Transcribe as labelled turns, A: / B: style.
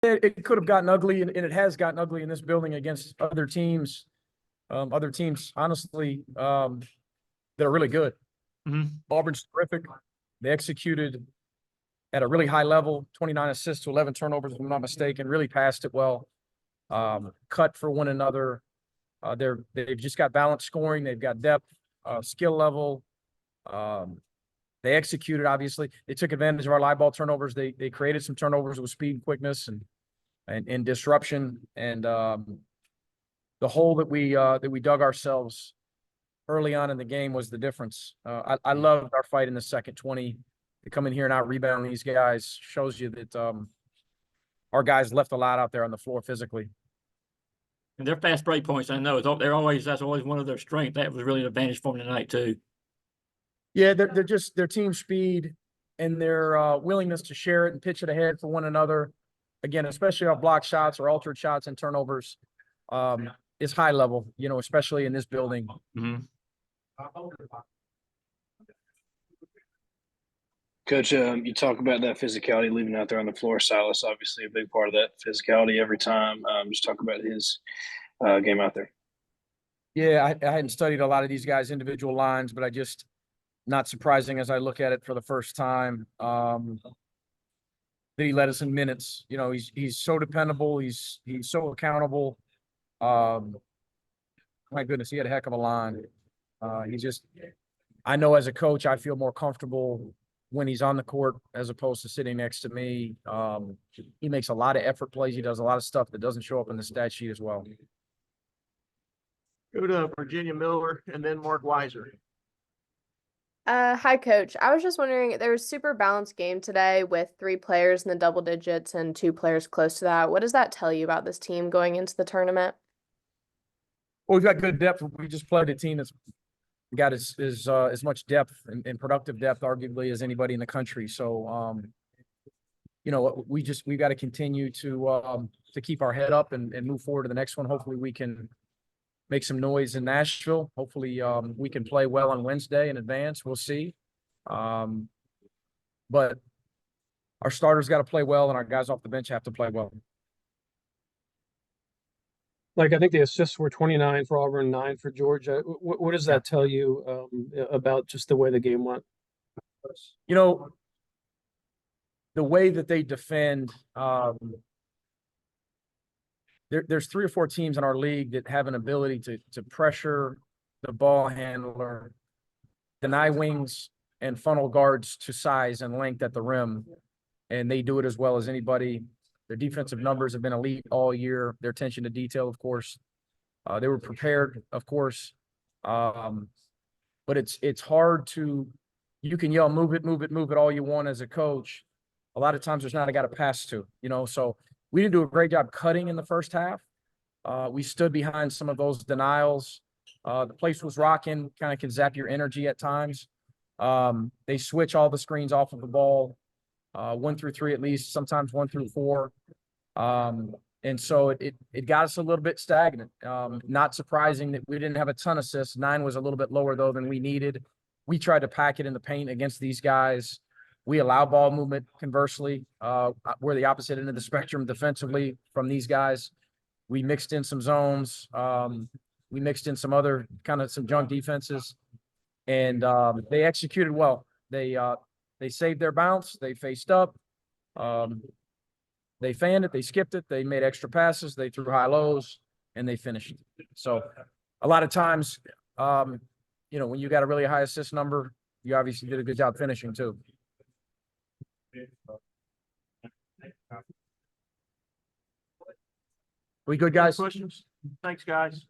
A: It could have gotten ugly, and it has gotten ugly in this building against other teams. Other teams, honestly, that are really good. Auburn's terrific. They executed at a really high level, 29 assists to 11 turnovers, if I'm not mistaken, really passed it well. Cut for one another. They've just got balanced scoring. They've got depth, skill level. They executed, obviously. They took advantage of our live ball turnovers. They created some turnovers with speed and quickness and disruption. And the hole that we dug ourselves early on in the game was the difference. I loved our fight in the second 20. To come in here and out rebound these guys shows you that our guys left a lot out there on the floor physically.
B: And their fast break points, I know, that's always one of their strengths. That was really an advantage for them tonight too.
A: Yeah, they're just their team speed and their willingness to share it and pitch it ahead for one another. Again, especially off block shots or altered shots and turnovers, is high level. Especially in this building.
C: Coach, you talk about that physicality leaving out there on the floor. Silas, obviously a big part of that physicality every time. Just talk about his game out there.
A: Yeah, I hadn't studied a lot of these guys' individual lines, but not surprising as I look at it for the first time, that he led us in minutes. He's so dependable. He's so accountable. My goodness, he had a heck of a line. I know as a coach, I feel more comfortable when he's on the court as opposed to sitting next to me. He makes a lot of effort plays. He does a lot of stuff that doesn't show up in the stat sheet as well.
D: Go to Virginia Miller and then Mark Weiser.
E: Hi, Coach. I was just wondering, there was a super balanced game today with 3 players in the double digits and 2 players close to that. What does that tell you about this team going into the tournament?
A: Well, we've got good depth. We just played a team that's got as much depth and productive depth, arguably, as anybody in the country. So, we've got to continue to keep our head up and move forward to the next one. Hopefully, we can make some noise in Nashville. Hopefully, we can play well on Wednesday in advance. We'll see. But our starters got to play well, and our guys off the bench have to play well.
F: Like, I think the assists were 29 for Auburn, 9 for Georgia. What does that tell you about just the way the game went?
A: The way that they defend, there's 3 or 4 teams in our league that have an ability to pressure the ball handler, deny wings, and funnel guards to size and length at the rim. And they do it as well as anybody. Their defensive numbers have been elite all year. Their attention to detail, of course. They were prepared, of course. But it's hard to – you can yell, move it, move it, move it all you want as a coach. A lot of times there's not a guy to pass to, So we didn't do a great job cutting in the first half. We stood behind some of those denials. The place was rocking, kind of can zap your energy at times. They switch all the screens off of the ball. 1 through 3 at least, sometimes 1 through 4. And so it got us a little bit stagnant. Not surprising that we didn't have a ton of assists. 9 was a little bit lower, though, than we needed. We tried to pack it in the paint against these guys. We allow ball movement, conversely. We're the opposite end of the spectrum defensively from these guys. We mixed in some zones. We mixed in some other some junk defenses. And they executed well. They saved their bounce. They faced up. They fanned it. They skipped it. They made extra passes. They threw high lows, and they finished. So a lot of times, when you got a really high assist number, you obviously did a good job finishing too. We good, guys?
D: Questions? Thanks, guys.